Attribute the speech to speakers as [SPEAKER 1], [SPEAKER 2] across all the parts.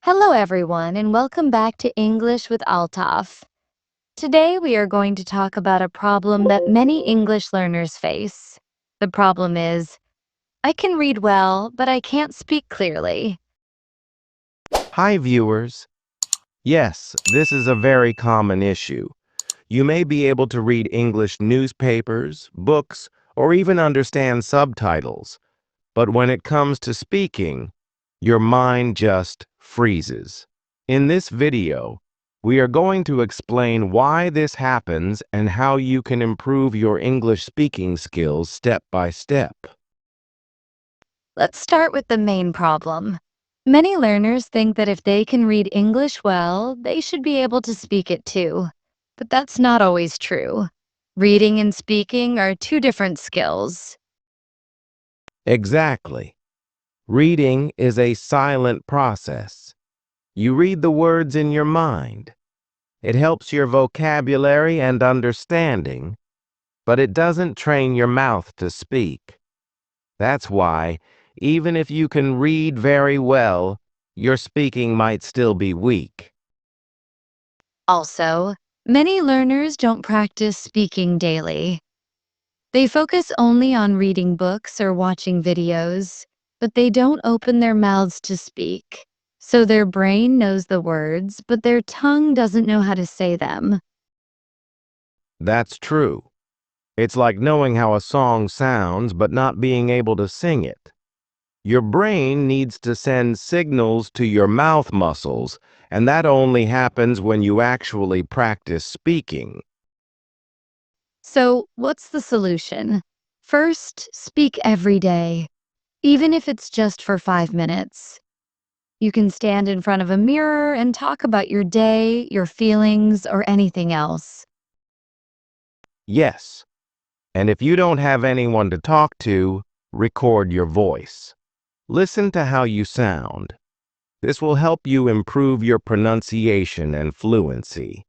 [SPEAKER 1] Hello, everyone, and welcome back to English with Altaf. Today, we are going to talk about a problem that many English learners face. The problem is, I can read well, but I can't speak clearly.
[SPEAKER 2] Hi, viewers. Yes, this is a very common issue. You may be able to read English newspapers, books, or even understand subtitles, but when it comes to speaking, your mind just freezes. In this video, we are going to explain why this happens and how you can improve your English speaking skills step by step.
[SPEAKER 1] Let's start with the main problem. Many learners think that if they can read English well, they should be able to speak it too. But that's not always true. Reading and speaking are two different skills.
[SPEAKER 2] Exactly. Reading is a silent process. You read the words in your mind. It helps your vocabulary and understanding, but it doesn't train your mouth to speak. That's why, even if you can read very well, your speaking might still be weak.
[SPEAKER 1] Also, many learners don't practice speaking daily. They focus only on reading books or watching videos, but they don't open their mouths to speak. So their brain knows the words, but their tongue doesn't know how to say them.
[SPEAKER 2] That's true. It's like knowing how a song sounds but not being able to sing it. Your brain needs to send signals to your mouth muscles, and that only happens when you actually practice speaking.
[SPEAKER 1] So, what's the solution? First, speak every day, even if it's just for 5 minutes. You can stand in front of a mirror and talk about your day, your feelings, or anything else.
[SPEAKER 2] Yes, and if you don't have anyone to talk to, record your voice. Listen to how you sound. This will help you improve your pronunciation and fluency.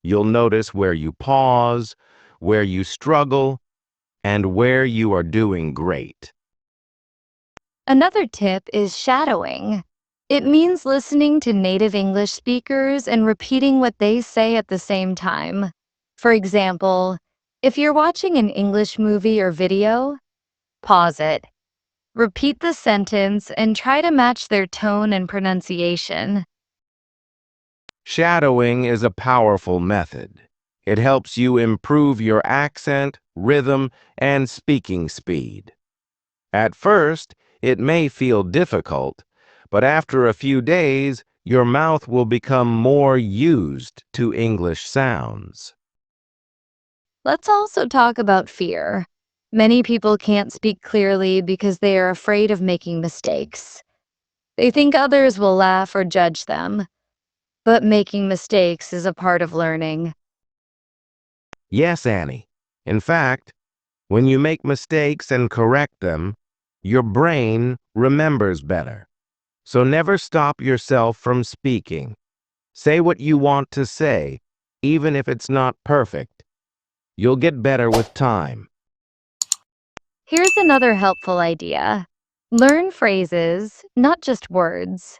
[SPEAKER 2] You'll notice where you pause, where you struggle, and where you are doing great.
[SPEAKER 1] Another tip is shadowing. It means listening to native English speakers and repeating what they say at the same time. For example, if you're watching an English movie or video, pause it, repeat the sentence, and try to match their tone and pronunciation.
[SPEAKER 2] Shadowing is a powerful method. It helps you improve your accent, rhythm, and speaking speed. At first, it may feel difficult, but after a few days, your mouth will become more used to English sounds.
[SPEAKER 1] Let's also talk about fear. Many people can't speak clearly because they are afraid of making mistakes. They think others will laugh or judge them. But making mistakes is a part of learning.
[SPEAKER 2] Yes, Annie. In fact, when you make mistakes and correct them, your brain remembers better. So never stop yourself from speaking. Say what you want to say, even if it's not perfect. You'll get better with time.
[SPEAKER 1] Here's another helpful idea. Learn phrases, not just words.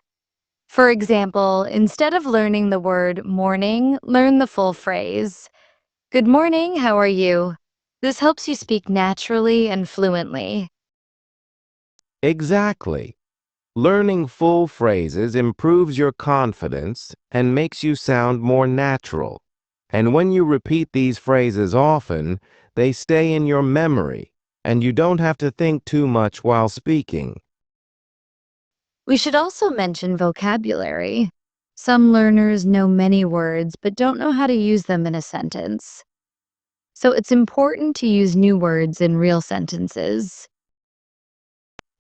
[SPEAKER 1] For example, instead of learning the word morning, learn the full phrase. Good morning, how are you? This helps you speak naturally and fluently.
[SPEAKER 2] Exactly. Learning full phrases improves your confidence and makes you sound more natural. And when you repeat these phrases often, they stay in your memory, and you don't have to think too much while speaking.
[SPEAKER 1] We should also mention vocabulary. Some learners know many words but don't know how to use them in a sentence. So it's important to use new words in real sentences.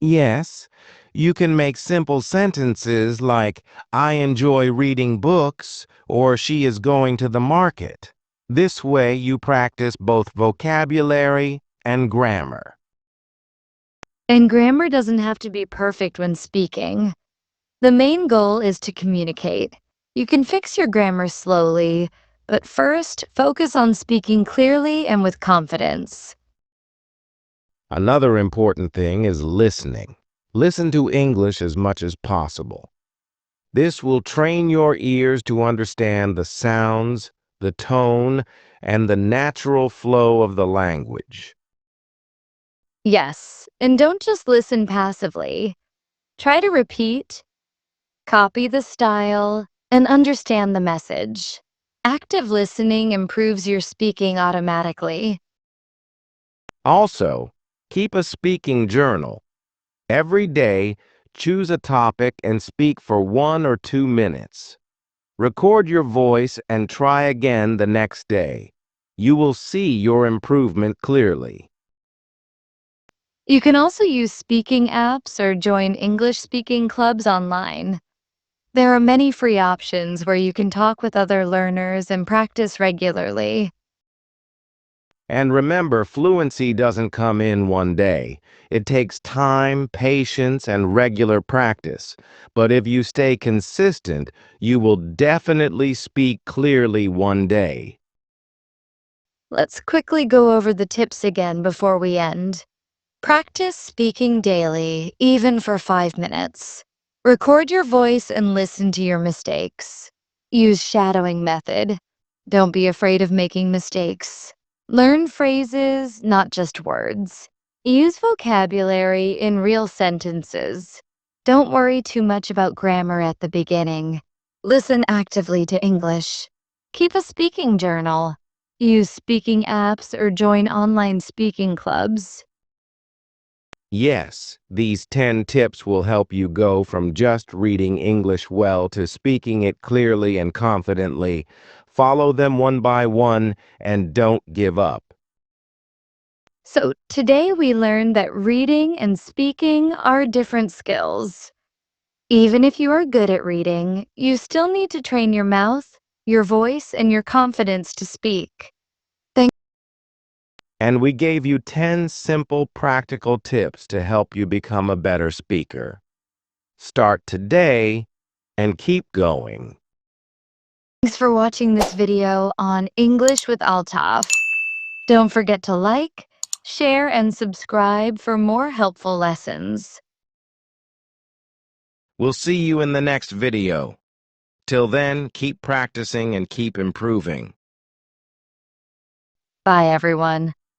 [SPEAKER 2] Yes, you can make simple sentences like, I enjoy reading books, or she is going to the market. This way you practice both vocabulary and grammar.
[SPEAKER 1] And grammar doesn't have to be perfect when speaking. The main goal is to communicate. You can fix your grammar slowly, but first, focus on speaking clearly and with confidence.
[SPEAKER 2] Another important thing is listening. Listen to English as much as possible. This will train your ears to understand the sounds, the tone, and the natural flow of the language.
[SPEAKER 1] Yes, and don't just listen passively. Try to repeat, copy the style, and understand the message. Active listening improves your speaking automatically.
[SPEAKER 2] Also, keep a speaking journal. Every day, choose a topic and speak for 1 or 2 minutes. Record your voice and try again the next day. You will see your improvement clearly.
[SPEAKER 1] You can also use speaking apps or join English speaking clubs online. There are many free options where you can talk with other learners and practice regularly.
[SPEAKER 2] And remember, fluency doesn't come in one day. It takes time, patience, and regular practice. But if you stay consistent, you will definitely speak clearly one day.
[SPEAKER 1] Let's quickly go over the tips again before we end. Practice speaking daily, even for 5 minutes. Record your voice and listen to your mistakes. Use shadowing method. Don't be afraid of making mistakes. Learn phrases, not just words. Use vocabulary in real sentences. Don't worry too much about grammar at the beginning. Listen actively to English. Keep a speaking journal. Use speaking apps or join online speaking clubs.
[SPEAKER 2] Yes, these 10 tips will help you go from just reading English well to speaking it clearly and confidently. Follow them one by one and don't give up.
[SPEAKER 1] So, today we learned that reading and speaking are different skills. Even if you are good at reading, you still need to train your mouth, your voice, and your confidence to speak. Thank
[SPEAKER 2] And we gave you 10 simple, practical tips to help you become a better speaker. Start today and keep going.
[SPEAKER 1] Thanks for watching this video on English with Altaf. Don't forget to like, share, and subscribe for more helpful lessons.
[SPEAKER 2] We'll see you in the next video. Till then, keep practicing and keep improving.
[SPEAKER 1] Bye, everyone.